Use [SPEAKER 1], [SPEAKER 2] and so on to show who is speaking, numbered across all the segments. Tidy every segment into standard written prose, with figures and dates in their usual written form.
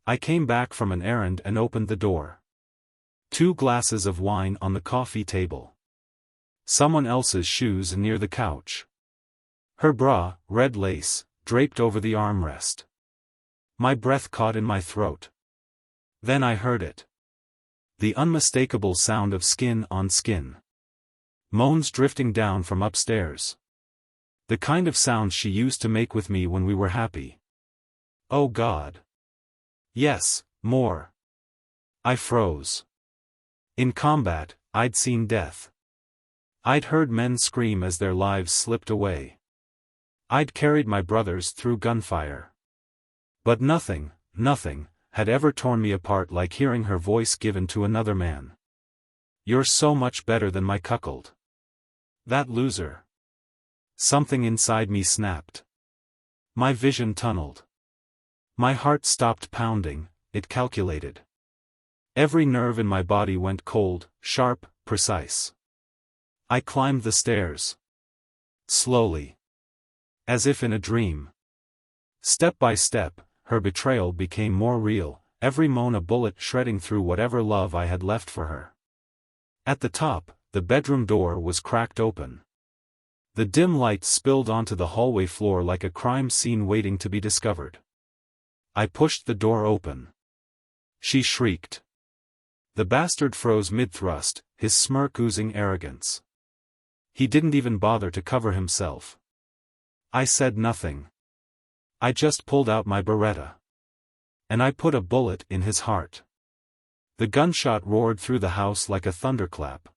[SPEAKER 1] I came back from an errand and opened the door. 2 glasses of wine on the coffee table. Someone else's shoes near the couch. Her bra, red lace, draped over the armrest. My breath caught in my throat. Then I heard it. The unmistakable sound of skin on skin. Moans drifting down from upstairs. The kind of sound she used to make with me when we were happy. Oh God. Yes, more. I froze. In combat, I'd seen death. I'd heard men scream as their lives slipped away. I'd carried my brothers through gunfire. But nothing, had ever torn me apart like hearing her voice given to another man. You're so much better than my cuckold. That loser. Something inside me snapped. My vision tunneled. My heart stopped pounding, it calculated. Every nerve in my body went cold, sharp, precise. I climbed the stairs. Slowly. As if in a dream. Step by step, her betrayal became more real, every moan a bullet shredding through whatever love I had left for her. At the top, the bedroom door was cracked open. The dim light spilled onto the hallway floor like a crime scene waiting to be discovered. I pushed the door open. She shrieked. The bastard froze mid-thrust, his smirk oozing arrogance. He didn't even bother to cover himself. I said nothing. I just pulled out my Beretta. And I put a bullet in his heart. The gunshot roared through the house like a thunderclap.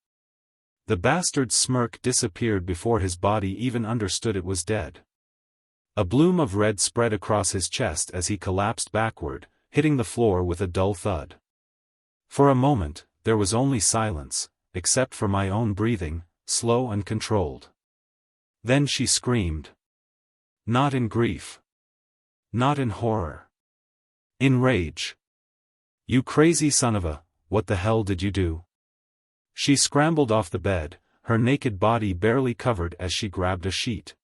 [SPEAKER 1] The bastard's smirk disappeared before his body even understood it was dead. A bloom of red spread across his chest as he collapsed backward, hitting the floor with a dull thud. For a moment, there was only silence, except for my own breathing, slow and controlled. Then she screamed. Not in grief. Not in horror. In rage. You crazy son of a, what the hell did you do? She scrambled off the bed, her naked body barely covered as she grabbed a sheet.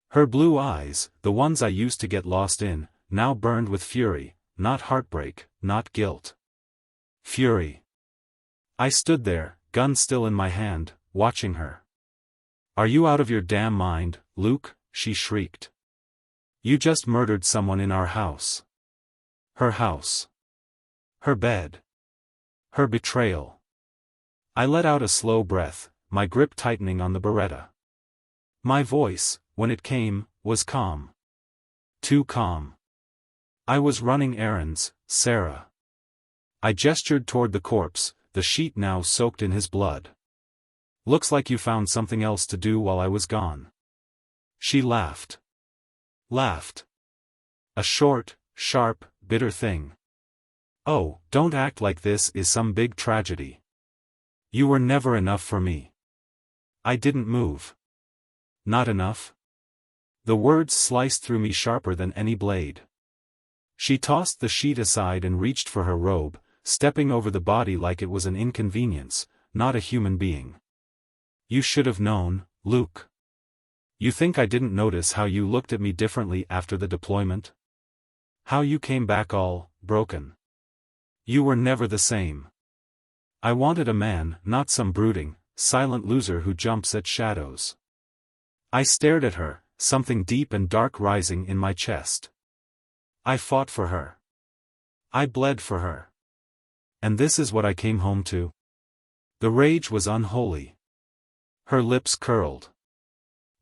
[SPEAKER 1] Her blue eyes, the ones I used to get lost in, now burned with fury, not heartbreak, not guilt. Fury. I stood there, gun still in my hand, watching her. Are you out of your damn mind, Luke? She shrieked. You just murdered someone in our house. Her house. Her bed. Her betrayal. I let out a slow breath, my grip tightening on the Beretta. My voice, when it came, was calm. Too calm. I was running errands, Sarah. I gestured toward the corpse, the sheet now soaked in his blood. Looks like you found something else to do while I was gone. She laughed. Laughed. A short, sharp, bitter thing. Oh, don't act like this is some big tragedy. You were never enough for me. I didn't move. Not enough? The words sliced through me sharper than any blade. She tossed the sheet aside and reached for her robe, stepping over the body like it was an inconvenience, not a human being. You should have known, Luke. You think I didn't notice how you looked at me differently after the deployment? How you came back all broken. You were never the same. I wanted a man, not some brooding, silent loser who jumps at shadows. I stared at her, something deep and dark rising in my chest. I fought for her. I bled for her. And this is what I came home to. The rage was unholy. Her lips curled.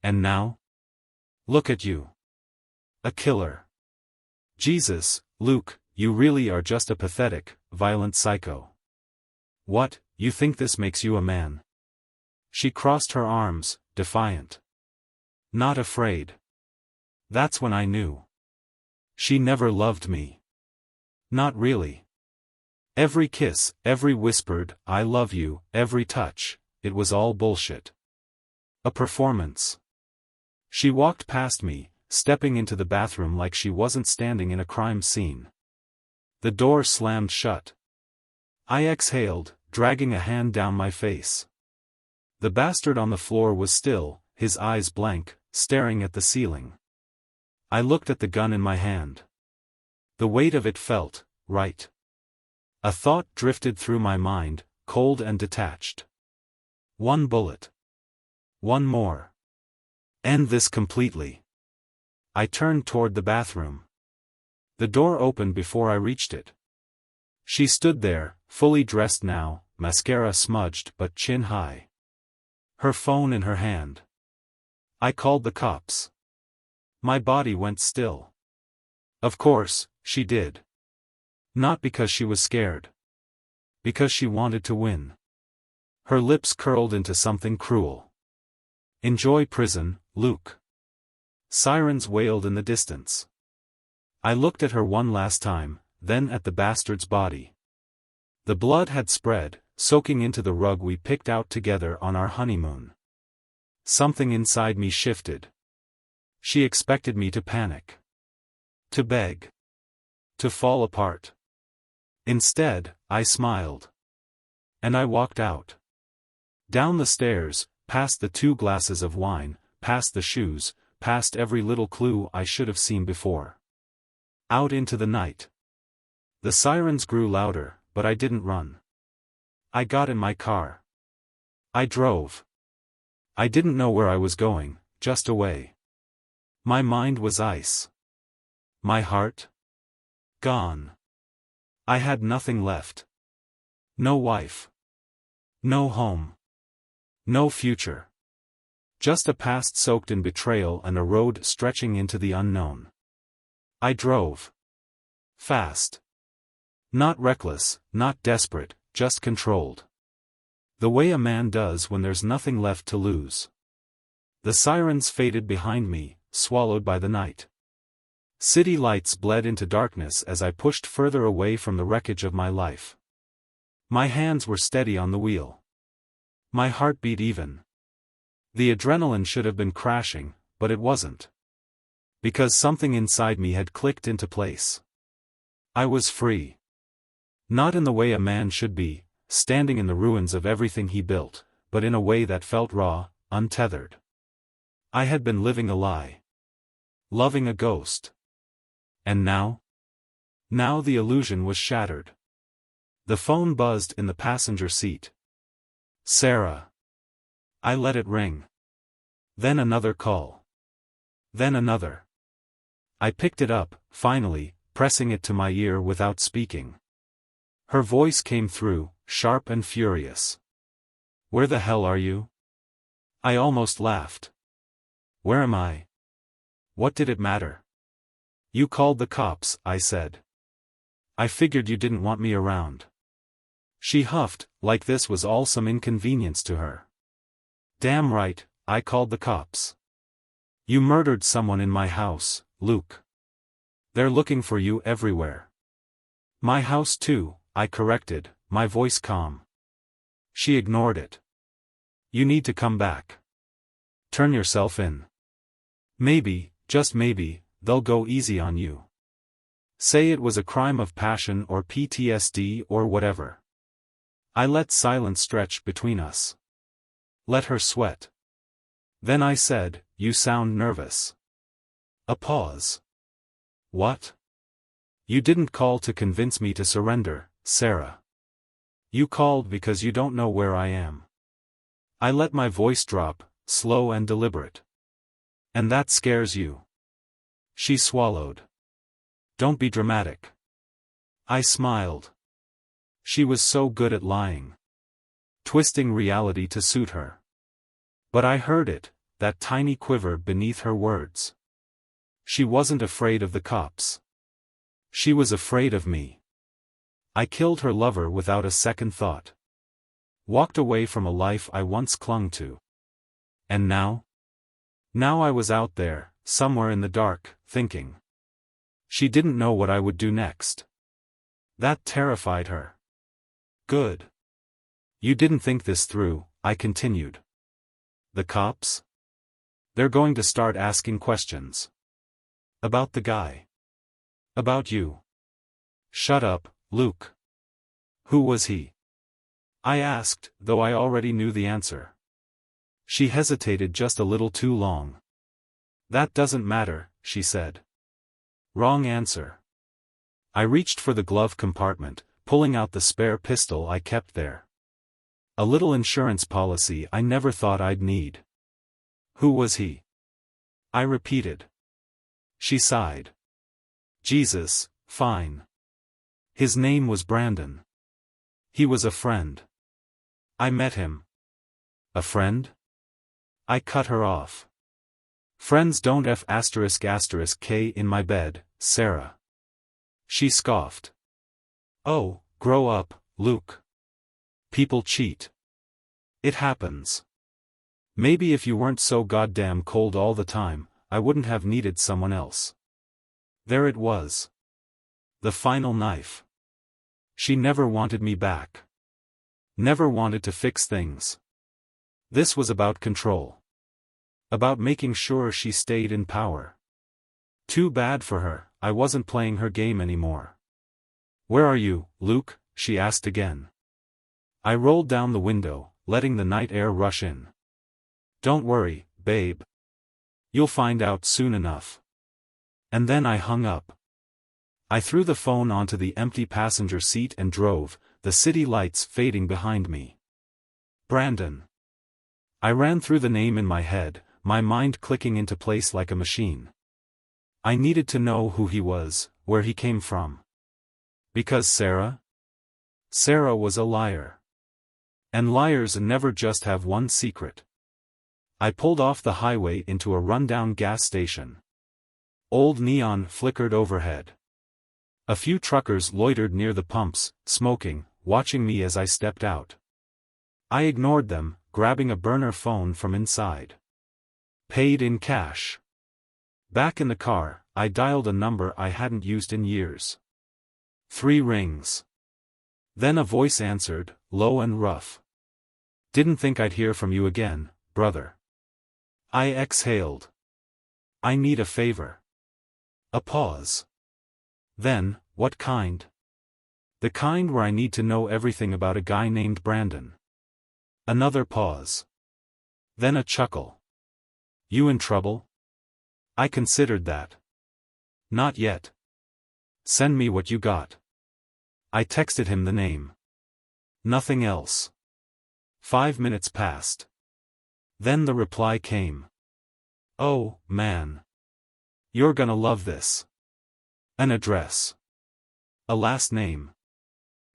[SPEAKER 1] And now? Look at you. A killer. Jesus, Luke, you really are just a pathetic, violent psycho. What, you think this makes you a man? She crossed her arms, defiant. Not afraid. That's when I knew. She never loved me. Not really. Every kiss, every whispered, I love you, every touch, it was all bullshit. A performance. She walked past me, stepping into the bathroom like she wasn't standing in a crime scene. The door slammed shut. I exhaled, dragging a hand down my face. The bastard on the floor was still, his eyes blank, staring at the ceiling. I looked at the gun in my hand. The weight of it felt right? A thought drifted through my mind, cold and detached. One bullet. One more. End this completely. I turned toward the bathroom. The door opened before I reached it. She stood there, fully dressed now, mascara smudged but chin high. Her phone in her hand. I called the cops. My body went still. Of course, she did. Not because she was scared. Because she wanted to win. Her lips curled into something cruel. Enjoy prison, Luke. Sirens wailed in the distance. I looked at her one last time, then at the bastard's body. The blood had spread, soaking into the rug we picked out together on our honeymoon. Something inside me shifted. She expected me to panic. To beg. To fall apart. Instead, I smiled. And I walked out. Down the stairs, past the 2 glasses of wine, past the shoes, past every little clue I should have seen before. Out into the night. The sirens grew louder, but I didn't run. I got in my car. I drove. I didn't know where I was going, just away. My mind was ice. My heart? Gone. I had nothing left. No wife. No home. No future. Just a past soaked in betrayal and a road stretching into the unknown. I drove. Fast. Not reckless, not desperate, just controlled. The way a man does when there's nothing left to lose. The sirens faded behind me, swallowed by the night. City lights bled into darkness as I pushed further away from the wreckage of my life. My hands were steady on the wheel. My heart beat even. The adrenaline should have been crashing, but it wasn't. Because something inside me had clicked into place. I was free. Not in the way a man should be, standing in the ruins of everything he built, but in a way that felt raw, untethered. I had been living a lie. Loving a ghost. And now? Now the illusion was shattered. The phone buzzed in the passenger seat. Sarah. I let it ring. Then another call. Then another. I picked it up, finally, pressing it to my ear without speaking. Her voice came through, sharp and furious. Where the hell are you? I almost laughed. Where am I? What did it matter? You called the cops, I said. I figured you didn't want me around. She huffed, like this was all some inconvenience to her. Damn right, I called the cops. You murdered someone in my house, Luke. They're looking for you everywhere. My house too, I corrected, my voice calm. She ignored it. You need to come back. Turn yourself in. Maybe, just maybe, they'll go easy on you. Say it was a crime of passion or PTSD or whatever. I let silence stretch between us. Let her sweat. Then I said, you sound nervous. A pause. What? You didn't call to convince me to surrender, Sarah. You called because you don't know where I am. I let my voice drop, slow and deliberate. And that scares you. She swallowed. Don't be dramatic. I smiled. She was so good at lying. Twisting reality to suit her. But I heard it, that tiny quiver beneath her words. She wasn't afraid of the cops. She was afraid of me. I killed her lover without a second thought. Walked away from a life I once clung to. And now? Now I was out there, somewhere in the dark, thinking. She didn't know what I would do next. That terrified her. Good. You didn't think this through, I continued. The cops? They're going to start asking questions. About the guy. About you. Shut up, Luke. Who was he? I asked, though I already knew the answer. She hesitated just a little too long. That doesn't matter, she said. Wrong answer. I reached for the glove compartment, pulling out the spare pistol I kept there. A little insurance policy I never thought I'd need. Who was he? I repeated. She sighed. Jesus, fine. His name was Brandon. He was a friend. I met him. A friend? I cut her off. Friends don't F***K in my bed, Sarah. She scoffed. Oh, grow up, Luke. People cheat. It happens. Maybe if you weren't so goddamn cold all the time, I wouldn't have needed someone else. There it was. The final knife. She never wanted me back. Never wanted to fix things. This was about control. About making sure she stayed in power. Too bad for her, I wasn't playing her game anymore. Where are you, Luke? She asked again. I rolled down the window, letting the night air rush in. Don't worry, babe. You'll find out soon enough. And then I hung up. I threw the phone onto the empty passenger seat and drove, the city lights fading behind me. Brandon. I ran through the name in my head, my mind clicking into place like a machine. I needed to know who he was, where he came from. Because Sarah? Sarah was a liar. And liars never just have one secret. I pulled off the highway into a rundown gas station. Old neon flickered overhead. A few truckers loitered near the pumps, smoking, watching me as I stepped out. I ignored them, grabbing a burner phone from inside. Paid in cash. Back in the car, I dialed a number I hadn't used in years. 3 rings. Then a voice answered, low and rough. Didn't think I'd hear from you again, brother. I exhaled. I need a favor. A pause. Then, what kind? The kind where I need to know everything about a guy named Brandon. Another pause. Then a chuckle. You in trouble? I considered that. Not yet. Send me what you got. I texted him the name. Nothing else. 5 minutes passed. Then the reply came. Oh, man. You're gonna love this. An address. A last name.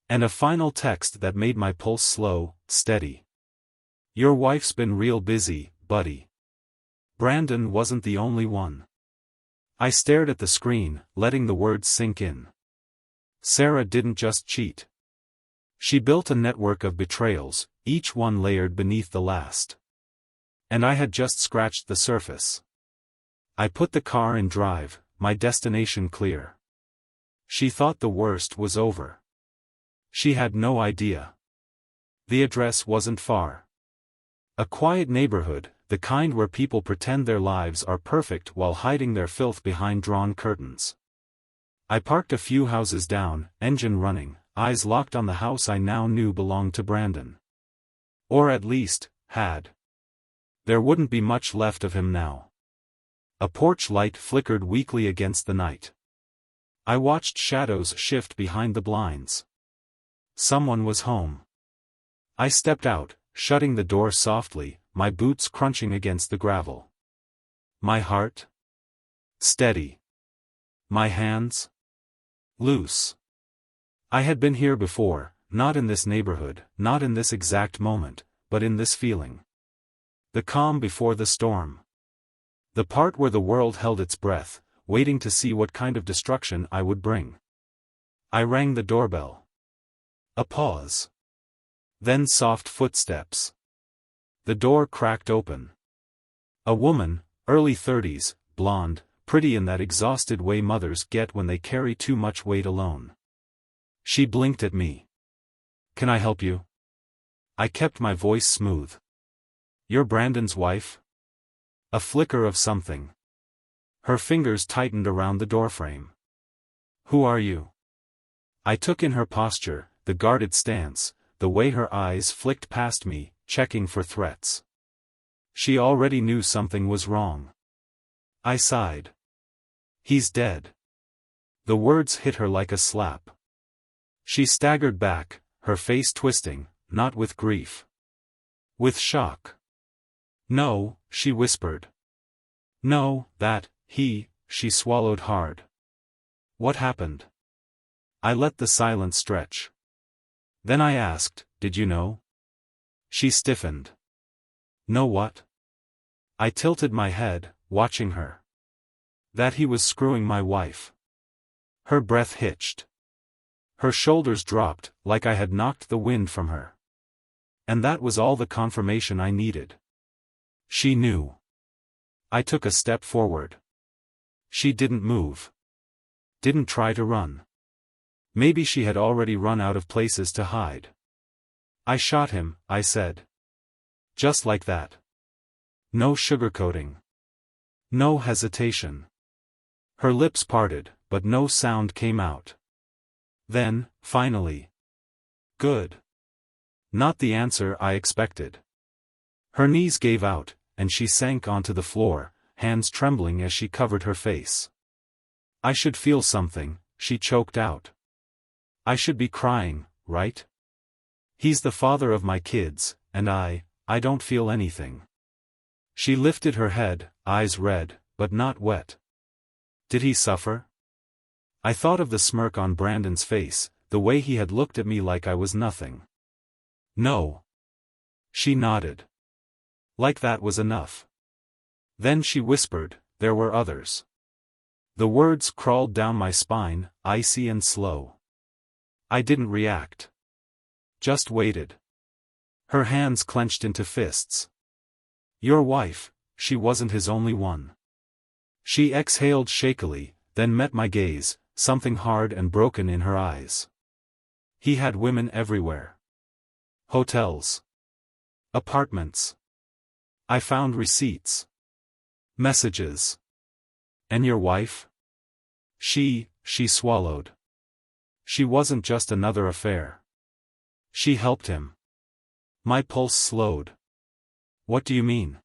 [SPEAKER 1] And a final text that made my pulse slow, steady. Your wife's been real busy, buddy. Brandon wasn't the only one. I stared at the screen, letting the words sink in. Sarah didn't just cheat. She built a network of betrayals, each one layered beneath the last. And I had just scratched the surface. I put the car in drive, my destination clear. She thought the worst was over. She had no idea. The address wasn't far. A quiet neighborhood, the kind where people pretend their lives are perfect while hiding their filth behind drawn curtains. I parked a few houses down, engine running, eyes locked on the house I now knew belonged to Brandon. Or at least, had. There wouldn't be much left of him now. A porch light flickered weakly against the night. I watched shadows shift behind the blinds. Someone was home. I stepped out, shutting the door softly, my boots crunching against the gravel. My heart? Steady. My hands? Loose. I had been here before, not in this neighborhood, not in this exact moment, but in this feeling. The calm before the storm. The part where the world held its breath, waiting to see what kind of destruction I would bring. I rang the doorbell. A pause. Then soft footsteps. The door cracked open. A woman, early 30s, blonde, pretty in that exhausted way mothers get when they carry too much weight alone. She blinked at me. Can I help you? I kept my voice smooth. You're Brandon's wife? A flicker of something. Her fingers tightened around the doorframe. Who are you? I took in her posture, the guarded stance, the way her eyes flicked past me, checking for threats. She already knew something was wrong. I sighed. He's dead. The words hit her like a slap. She staggered back, her face twisting, not with grief. With shock. "No," she whispered. "No, she swallowed hard. "What happened?" I let the silence stretch. Then I asked, "Did you know?" She stiffened. "Know what?" I tilted my head, watching her. "That he was screwing my wife." Her breath hitched. Her shoulders dropped, like I had knocked the wind from her. And that was all the confirmation I needed. She knew. I took a step forward. She didn't move. Didn't try to run. Maybe she had already run out of places to hide. "I shot him," I said. Just like that. No sugarcoating. No hesitation. Her lips parted, but no sound came out. Then, finally. "Good." Not the answer I expected. Her knees gave out, and she sank onto the floor, hands trembling as she covered her face. "I should feel something," she choked out. "I should be crying, right? He's the father of my kids, and I don't feel anything." She lifted her head, eyes red, but not wet. "Did he suffer?" I thought of the smirk on Brandon's face, the way he had looked at me like I was nothing. "No." She nodded. Like that was enough. Then she whispered, "There were others." The words crawled down my spine, icy and slow. I didn't react. Just waited. Her hands clenched into fists. "Your wife, she wasn't his only one." She exhaled shakily, then met my gaze, something hard and broken in her eyes. "He had women everywhere. Hotels. Apartments. I found receipts. Messages." "And your wife?" She swallowed. "She wasn't just another affair. She helped him." My pulse slowed. "What do you mean?"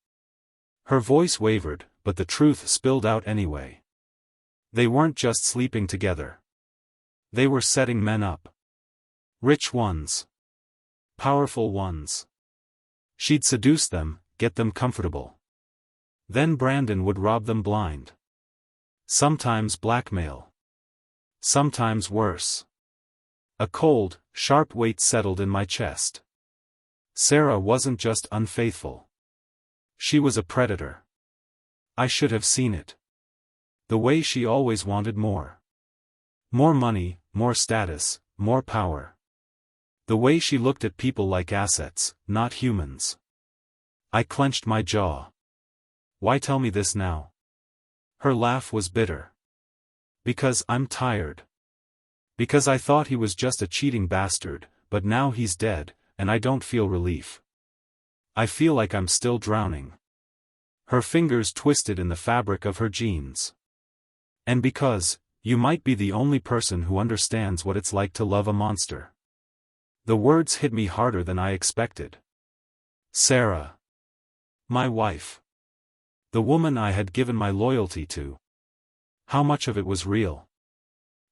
[SPEAKER 1] Her voice wavered, but the truth spilled out anyway. They weren't just sleeping together. They were setting men up. Rich ones. Powerful ones. She'd seduce them, get them comfortable. Then Brandon would rob them blind. Sometimes blackmail. Sometimes worse. A cold, sharp weight settled in my chest. Sarah wasn't just unfaithful. She was a predator. I should have seen it. The way she always wanted more. More money, more status, more power. The way she looked at people like assets, not humans. I clenched my jaw. "Why tell me this now?" Her laugh was bitter. "Because I'm tired. Because I thought he was just a cheating bastard, but now he's dead, and I don't feel relief. I feel like I'm still drowning." Her fingers twisted in the fabric of her jeans. "And because, you might be the only person who understands what it's like to love a monster." The words hit me harder than I expected. Sarah. My wife. The woman I had given my loyalty to. How much of it was real?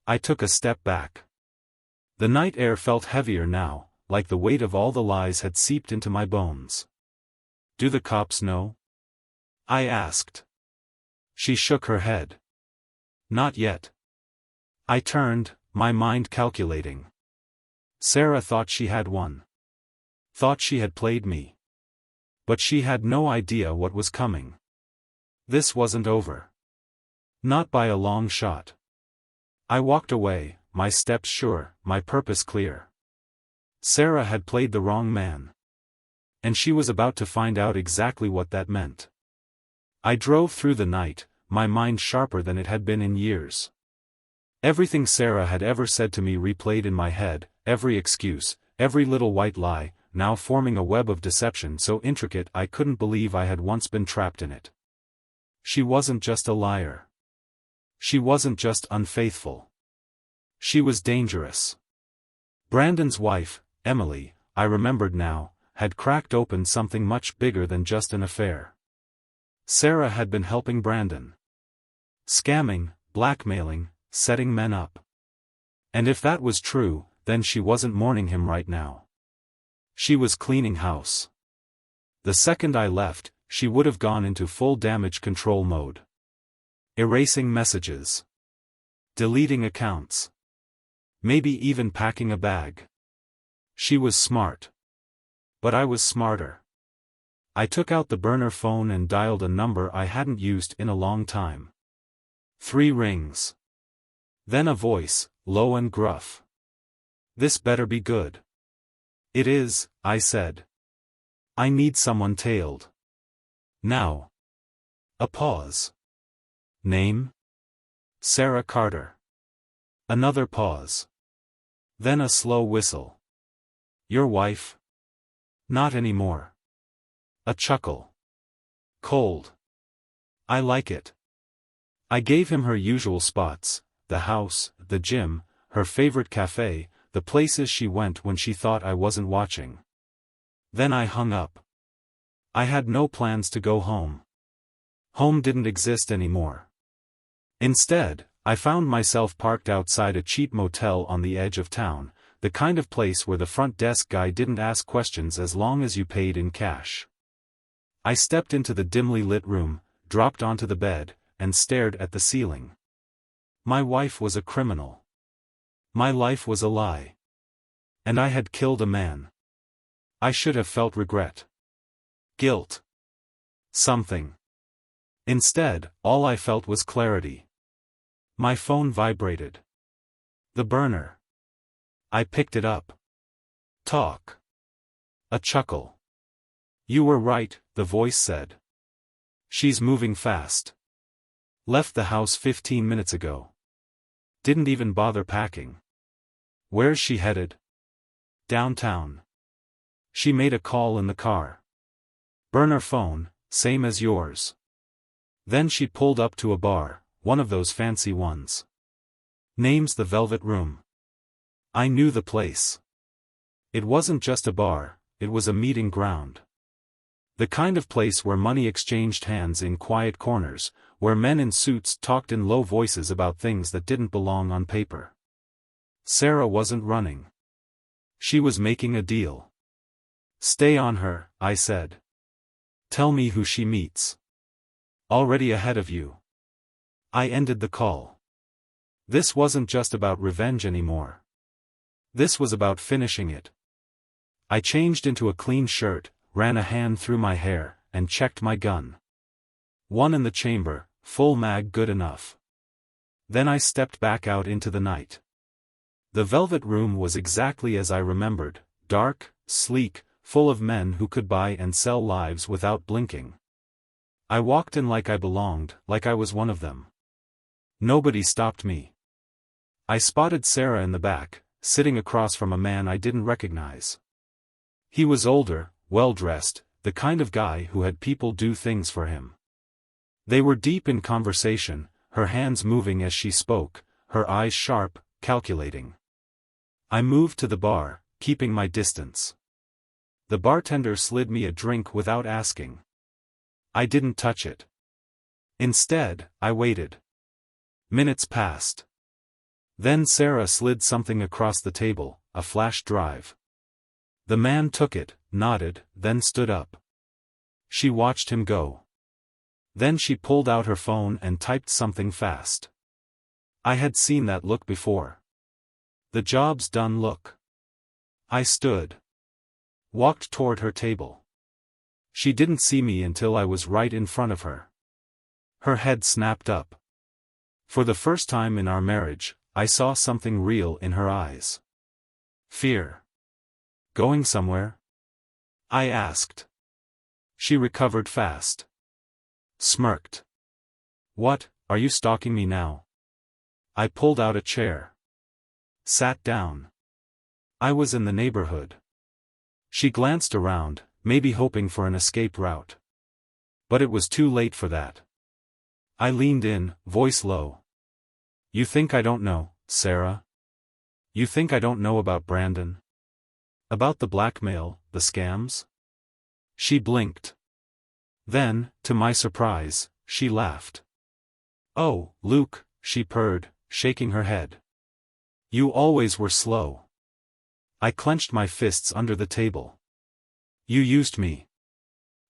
[SPEAKER 1] I took a step back. The night air felt heavier now, like the weight of all the lies had seeped into my bones. "Do the cops know?" I asked. She shook her head. "Not yet." I turned, my mind calculating. Sarah thought she had won. Thought she had played me. But she had no idea what was coming. This wasn't over. Not by a long shot. I walked away, my steps sure, my purpose clear. Sarah had played the wrong man. And she was about to find out exactly what that meant. I drove through the night, my mind sharper than it had been in years. Everything Sarah had ever said to me replayed in my head, every excuse, every little white lie, now forming a web of deception so intricate I couldn't believe I had once been trapped in it. She wasn't just a liar. She wasn't just unfaithful. She was dangerous. Brandon's wife, Emily, I remembered now, had cracked open something much bigger than just an affair. Sarah had been helping Brandon. Scamming, blackmailing, setting men up. And if that was true, then she wasn't mourning him right now. She was cleaning house. The second I left, she would have gone into full damage control mode. Erasing messages. Deleting accounts. Maybe even packing a bag. She was smart. But I was smarter. I took out the burner phone and dialed a number I hadn't used in a long time. 3 rings. Then a voice, low and gruff. "This better be good." "It is," I said. "I need someone tailed. Now." A pause. "Name?" "Sarah Carter." Another pause. Then a slow whistle. "Your wife?" "Not anymore." A chuckle. "Cold. I like it." I gave him her usual spots, the house, the gym, her favorite cafe, the places she went when she thought I wasn't watching. Then I hung up. I had no plans to go home. Home didn't exist anymore. Instead, I found myself parked outside a cheap motel on the edge of town, the kind of place where the front desk guy didn't ask questions as long as you paid in cash. I stepped into the dimly lit room, dropped onto the bed, and stared at the ceiling. My wife was a criminal. My life was a lie. And I had killed a man. I should have felt regret. Guilt. Something. Instead, all I felt was clarity. My phone vibrated. The burner. I picked it up. Talk. A chuckle. "You were right," the voice said. "She's moving fast. Left the house 15 minutes ago. Didn't even bother packing." "Where's she headed?" "Downtown. She made a call in the car. Burner phone, same as yours. Then she pulled up to a bar, one of those fancy ones. Name's the Velvet Room." I knew the place. It wasn't just a bar, it was a meeting ground. The kind of place where money exchanged hands in quiet corners, where men in suits talked in low voices about things that didn't belong on paper. Sarah wasn't running. She was making a deal. "Stay on her," I said. "Tell me who she meets." "Already ahead of you." I ended the call. This wasn't just about revenge anymore. This was about finishing it. I changed into a clean shirt, ran a hand through my hair, and checked my gun. One in the chamber, full mag good enough. Then I stepped back out into the night. The Velvet Room was exactly as I remembered, dark, sleek, full of men who could buy and sell lives without blinking. I walked in like I belonged, like I was one of them. Nobody stopped me. I spotted Sarah in the back, sitting across from a man I didn't recognize. He was older, well-dressed, the kind of guy who had people do things for him. They were deep in conversation, her hands moving as she spoke, her eyes sharp, calculating. I moved to the bar, keeping my distance. The bartender slid me a drink without asking. I didn't touch it. Instead, I waited. Minutes passed. Then Sarah slid something across the table, a flash drive. The man took it, nodded, then stood up. She watched him go. Then she pulled out her phone and typed something fast. I had seen that look before. The job's done look. I stood. Walked toward her table. She didn't see me until I was right in front of her. Her head snapped up. For the first time in our marriage, I saw something real in her eyes. Fear. "Going somewhere?" I asked. She recovered fast. Smirked. "What, are you stalking me now?" I pulled out a chair. Sat down. I was in the neighborhood. She glanced around, maybe hoping for an escape route. But it was too late for that. I leaned in, voice low. "You think I don't know, Sarah? You think I don't know about Brandon? About the blackmail, the scams?" She blinked. Then, to my surprise, she laughed. "Oh, Luke," she purred, shaking her head. You always were slow. I clenched my fists under the table. You used me.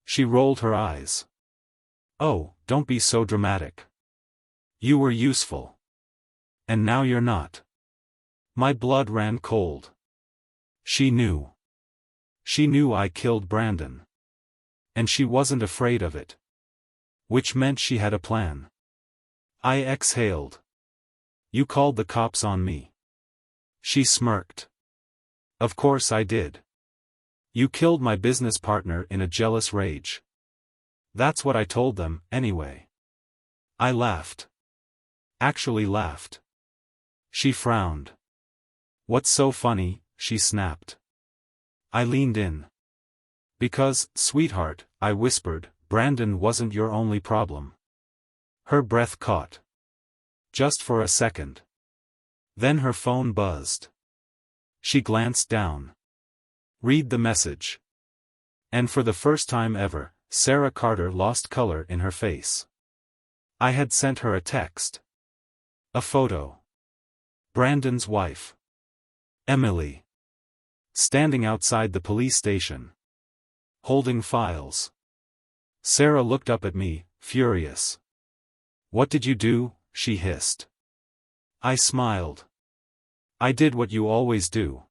[SPEAKER 1] She rolled her eyes. Oh, don't be so dramatic. You were useful. And now you're not. My blood ran cold. She knew. She knew I killed Brandon. And she wasn't afraid of it. Which meant she had a plan. I exhaled. You called the cops on me. She smirked. Of course I did. You killed my business partner in a jealous rage. That's what I told them, anyway. I laughed. Actually laughed. She frowned. What's so funny? She snapped. I leaned in. Because, sweetheart, I whispered, Brandon wasn't your only problem. Her breath caught. Just for a second. Then her phone buzzed. She glanced down. Read the message. And for the first time ever, Sarah Carter lost color in her face. I had sent her a text. A photo. Brandon's wife. Emily. Standing outside the police station. Holding files. Sarah looked up at me, furious. What did you do? She hissed. I smiled. I did what you always do.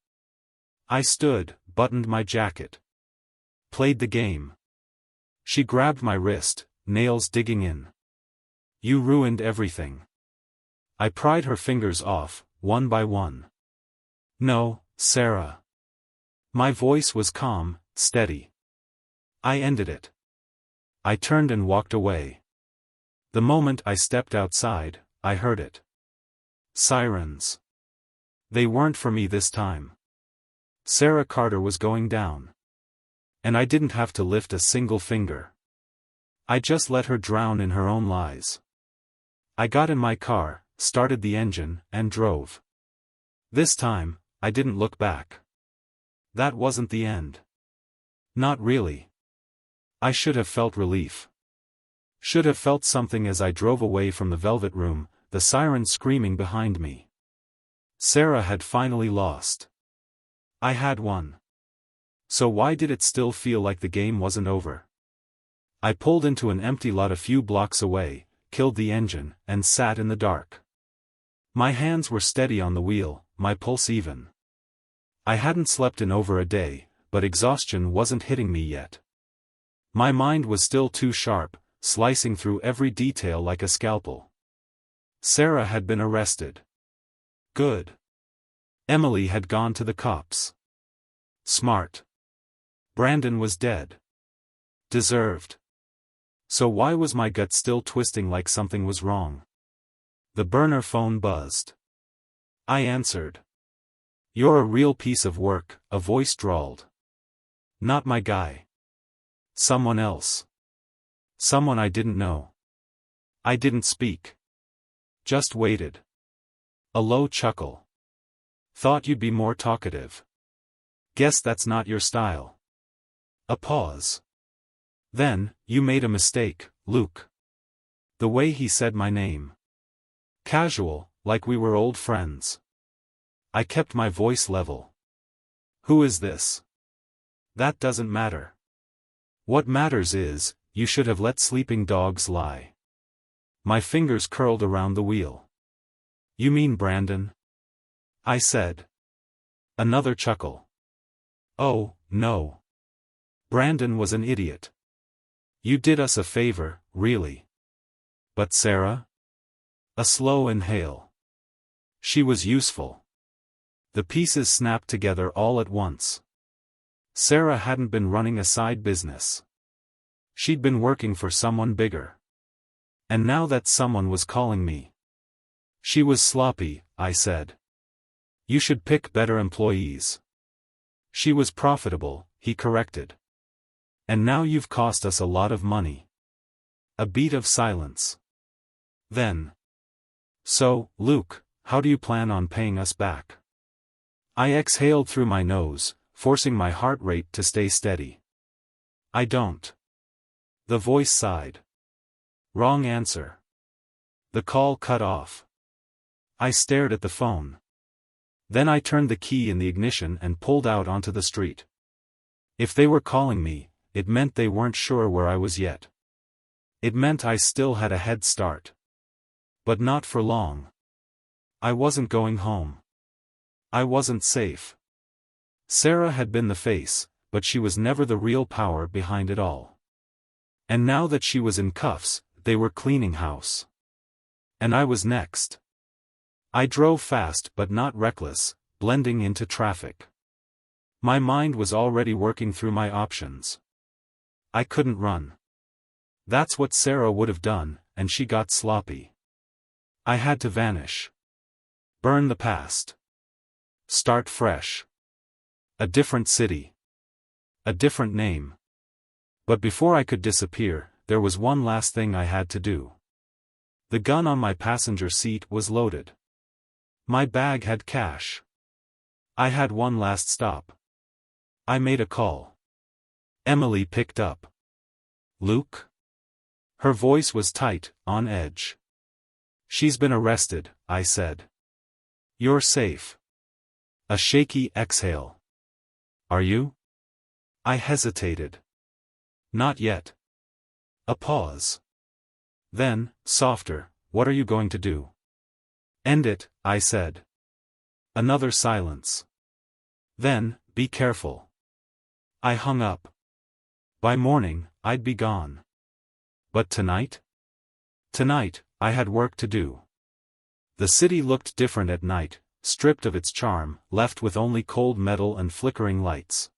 [SPEAKER 1] I stood, buttoned my jacket. Played the game. She grabbed my wrist, nails digging in. You ruined everything. I pried her fingers off, one by one. No, Sarah. My voice was calm, steady. I ended it. I turned and walked away. The moment I stepped outside, I heard it. Sirens. They weren't for me this time. Sarah Carter was going down. And I didn't have to lift a single finger. I just let her drown in her own lies. I got in my car, started the engine, and drove. This time, I didn't look back. That wasn't the end. Not really. I should have felt relief. Should have felt something as I drove away from the velvet room, the siren screaming behind me. Sarah had finally lost. I had won. So why did it still feel like the game wasn't over? I pulled into an empty lot a few blocks away, killed the engine, and sat in the dark. My hands were steady on the wheel, my pulse even. I hadn't slept in over a day, but exhaustion wasn't hitting me yet. My mind was still too sharp, slicing through every detail like a scalpel. Sarah had been arrested. Good. Emily had gone to the cops. Smart. Brandon was dead. Deserved. So why was my gut still twisting like something was wrong? The burner phone buzzed. I answered. You're a real piece of work, a voice drawled. Not my guy. Someone else. Someone I didn't know. I didn't speak. Just waited. A low chuckle. Thought you'd be more talkative. Guess that's not your style. A pause. Then, you made a mistake, Luke. The way he said my name. Casual, like we were old friends. I kept my voice level. Who is this? That doesn't matter. What matters is, you should have let sleeping dogs lie. My fingers curled around the wheel. You mean Brandon? I said. Another chuckle. Oh, no. Brandon was an idiot. You did us a favor, really. But Sarah? A slow inhale. She was useful. The pieces snapped together all at once. Sarah hadn't been running a side business. She'd been working for someone bigger. And now that someone was calling me. She was sloppy, I said. You should pick better employees. She was profitable, he corrected. And now you've cost us a lot of money. A beat of silence. Then. So, Luke, how do you plan on paying us back? I exhaled through my nose, forcing my heart rate to stay steady. I don't. The voice sighed. Wrong answer. The call cut off. I stared at the phone. Then I turned the key in the ignition and pulled out onto the street. If they were calling me, it meant they weren't sure where I was yet. It meant I still had a head start. But not for long. I wasn't going home. I wasn't safe. Sarah had been the face, but she was never the real power behind it all. And now that she was in cuffs, they were cleaning house. And I was next. I drove fast but not reckless, blending into traffic. My mind was already working through my options. I couldn't run. That's what Sarah would have done, and she got sloppy. I had to vanish. Burn the past. Start fresh. A different city. A different name. But before I could disappear, there was one last thing I had to do. The gun on my passenger seat was loaded. My bag had cash. I had one last stop. I made a call. Emily picked up. Luke? Her voice was tight, on edge. She's been arrested, I said. You're safe. A shaky exhale. Are you? I hesitated. Not yet. A pause. Then, softer, what are you going to do? End it, I said. Another silence. Then, be careful. I hung up. By morning, I'd be gone. But tonight? Tonight, I had work to do. The city looked different at night, stripped of its charm, left with only cold metal and flickering lights.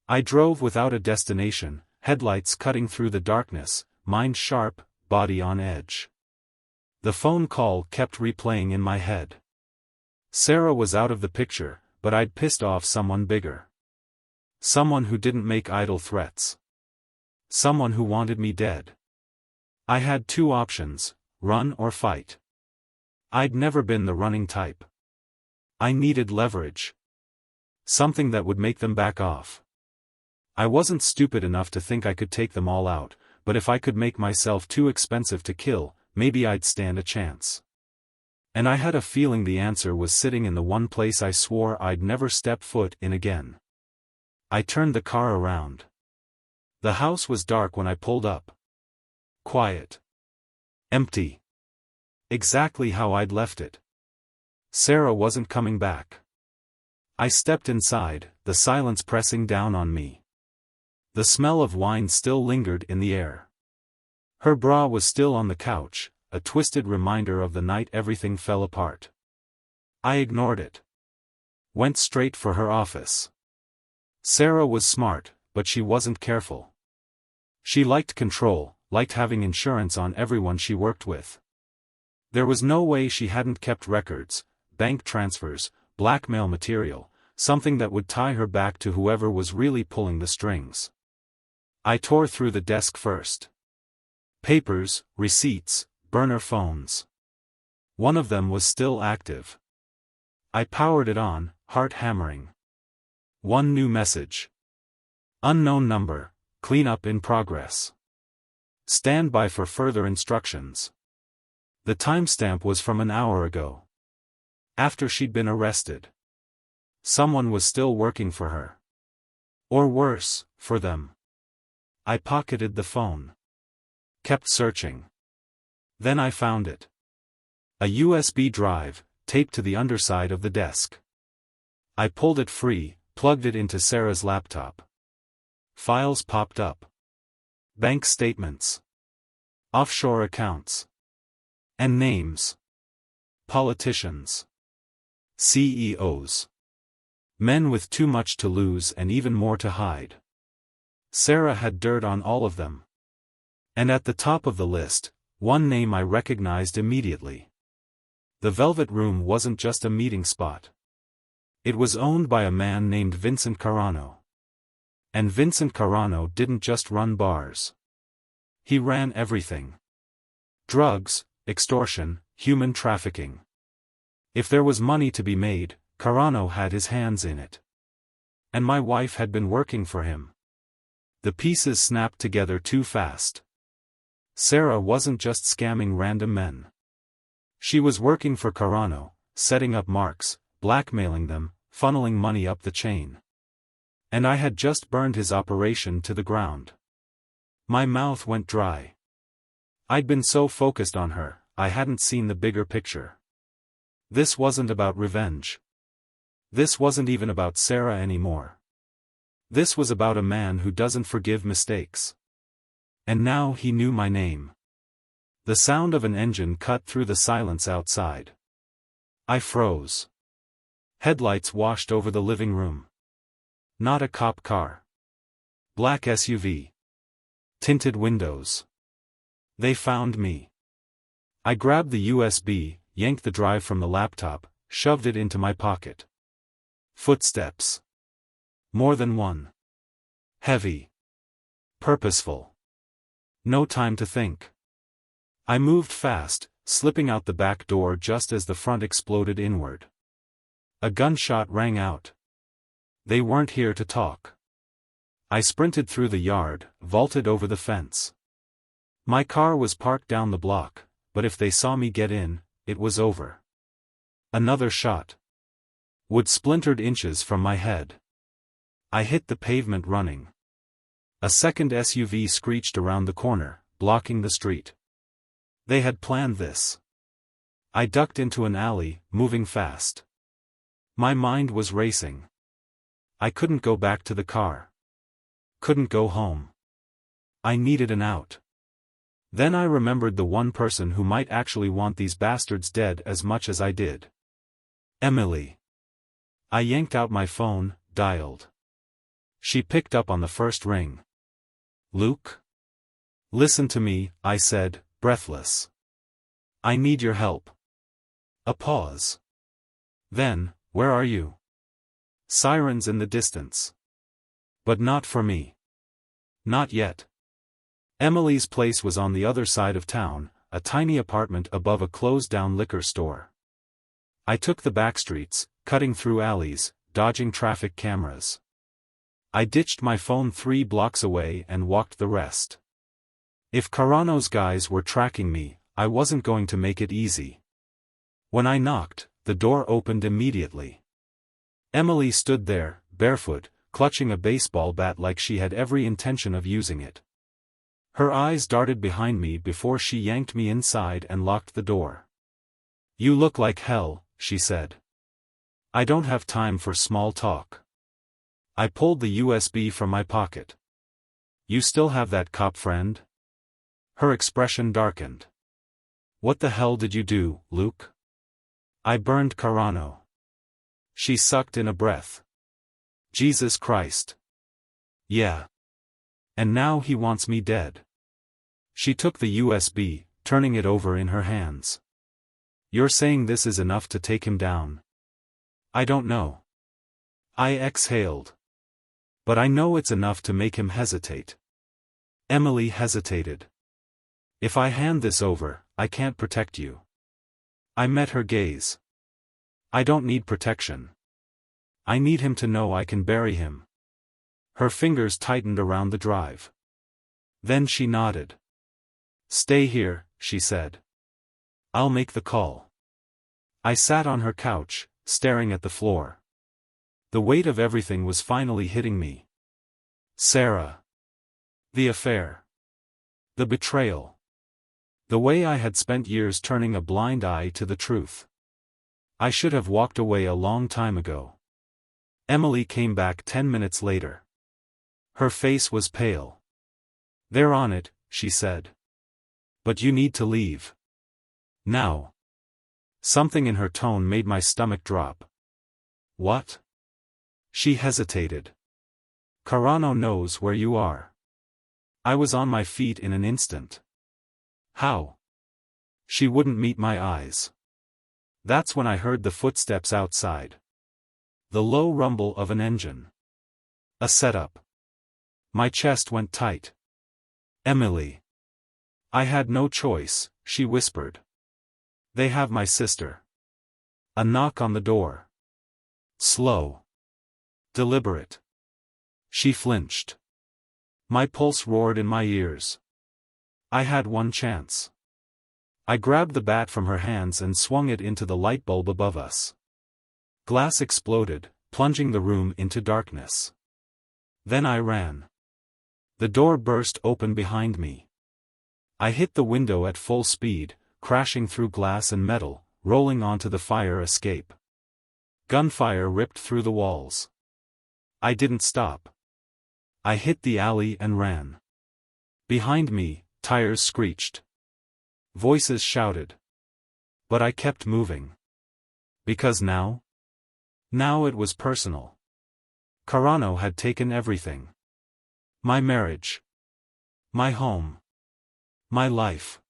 [SPEAKER 1] I drove without a destination, headlights cutting through the darkness, mind sharp, body on edge. The phone call kept replaying in my head. Sarah was out of the picture, but I'd pissed off someone bigger. Someone who didn't make idle threats. Someone who wanted me dead. I had two options, run or fight. I'd never been the running type. I needed leverage. Something that would make them back off. I wasn't stupid enough to think I could take them all out, but if I could make myself too expensive to kill, maybe I'd stand a chance. And I had a feeling the answer was sitting in the one place I swore I'd never step foot in again. I turned the car around. The house was dark when I pulled up. Quiet. Empty. Exactly how I'd left it. Sarah wasn't coming back. I stepped inside, the silence pressing down on me. The smell of wine still lingered in the air. Her bra was still on the couch, a twisted reminder of the night everything fell apart. I ignored it. Went straight for her office. Sarah was smart, but she wasn't careful. She liked control, liked having insurance on everyone she worked with. There was no way she hadn't kept records, bank transfers, blackmail material, something that would tie her back to whoever was really pulling the strings. I tore through the desk first. Papers, receipts, burner phones. One of them was still active. I powered it on, heart hammering. One new message. Unknown number, cleanup in progress. Stand by for further instructions. The timestamp was from an hour ago. After she'd been arrested. Someone was still working for her. Or worse, for them. I pocketed the phone. Kept searching. Then I found it. A USB drive, taped to the underside of the desk. I pulled it free, plugged it into Sarah's laptop. Files popped up. Bank statements. Offshore accounts. And names. Politicians. CEOs. Men with too much to lose and even more to hide. Sarah had dirt on all of them. And at the top of the list, one name I recognized immediately. The Velvet Room wasn't just a meeting spot. It was owned by a man named Vincent Carano. And Vincent Carano didn't just run bars. He ran everything. Drugs, extortion, human trafficking. If there was money to be made, Carano had his hands in it. And my wife had been working for him. The pieces snapped together too fast. Sarah wasn't just scamming random men. She was working for Carano, setting up marks, blackmailing them, funneling money up the chain. And I had just burned his operation to the ground. My mouth went dry. I'd been so focused on her, I hadn't seen the bigger picture. This wasn't about revenge. This wasn't even about Sarah anymore. This was about a man who doesn't forgive mistakes. And now he knew my name. The sound of an engine cut through the silence outside. I froze. Headlights washed over the living room. Not a cop car. Black SUV. Tinted windows. They found me. I grabbed the USB, yanked the drive from the laptop, shoved it into my pocket. Footsteps. More than one. Heavy. Purposeful. No time to think. I moved fast, slipping out the back door just as the front exploded inward. A gunshot rang out. They weren't here to talk. I sprinted through the yard, vaulted over the fence. My car was parked down the block, but if they saw me get in, it was over. Another shot. Wood splintered inches from my head. I hit the pavement running. A second SUV screeched around the corner, blocking the street. They had planned this. I ducked into an alley, moving fast. My mind was racing. I couldn't go back to the car. Couldn't go home. I needed an out. Then I remembered the one person who might actually want these bastards dead as much as I did. Emily. I yanked out my phone, dialed. She picked up on the first ring. Luke? Listen to me, I said, breathless. I need your help. A pause. Then, where are you? Sirens in the distance. But not for me. Not yet. Emily's place was on the other side of town, a tiny apartment above a closed-down liquor store. I took the back streets, cutting through alleys, dodging traffic cameras. I ditched my phone 3 blocks away and walked the rest. If Carano's guys were tracking me, I wasn't going to make it easy. When I knocked, the door opened immediately. Emily stood there, barefoot, clutching a baseball bat like she had every intention of using it. Her eyes darted behind me before she yanked me inside and locked the door. You look like hell, she said. I don't have time for small talk. I pulled the USB from my pocket. You still have that cop friend? Her expression darkened. What the hell did you do, Luke? I burned Carano. She sucked in a breath. Jesus Christ. Yeah. And now he wants me dead. She took the USB, turning it over in her hands. You're saying this is enough to take him down? I don't know. I exhaled. But I know it's enough to make him hesitate. Emily hesitated. If I hand this over, I can't protect you. I met her gaze. I don't need protection. I need him to know I can bury him. Her fingers tightened around the drive. Then she nodded. Stay here, she said. I'll make the call. I sat on her couch, staring at the floor. The weight of everything was finally hitting me. Sarah. The affair. The betrayal. The way I had spent years turning a blind eye to the truth. I should have walked away a long time ago. Emily came back 10 minutes later. Her face was pale. They're on it, she said. But you need to leave. Now. Something in her tone made my stomach drop. What? She hesitated. Carano knows where you are. I was on my feet in an instant. How? She wouldn't meet my eyes. That's when I heard the footsteps outside. The low rumble of an engine. A setup. My chest went tight. Emily. I had no choice, she whispered. They have my sister. A knock on the door. Slow. Deliberate. She flinched. My pulse roared in my ears. I had one chance. I grabbed the bat from her hands and swung it into the light bulb above us. Glass exploded, plunging the room into darkness. Then I ran. The door burst open behind me. I hit the window at full speed, crashing through glass and metal, rolling onto the fire escape. Gunfire ripped through the walls. I didn't stop. I hit the alley and ran. Behind me, tires screeched. Voices shouted. But I kept moving. Because now it was personal. Carano had taken everything. My marriage. My home. My life.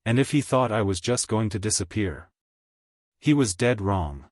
[SPEAKER 1] And if he thought I was just going to disappear, he was dead wrong.